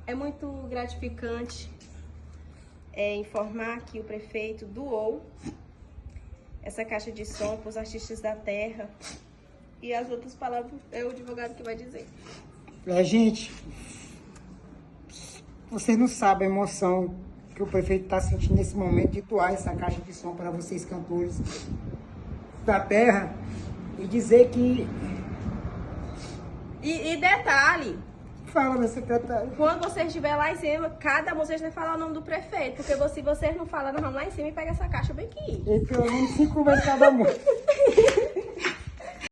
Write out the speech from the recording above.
É muito gratificante informar que o prefeito doou essa caixa de som para os artistas da terra. E as outras palavras é o advogado que vai dizer. Gente, vocês não sabem a emoção que o prefeito está sentindo nesse momento de doar essa caixa de som para vocês, cantores da terra, e dizer que... E detalhe, Fala, meu secretário. quando você estiver lá em cima, cada música vai falar o nome do prefeito, porque se vocês não falam, nós vamos lá em cima e pega essa caixa bem aqui. E pelo menos 5 vezes cada música.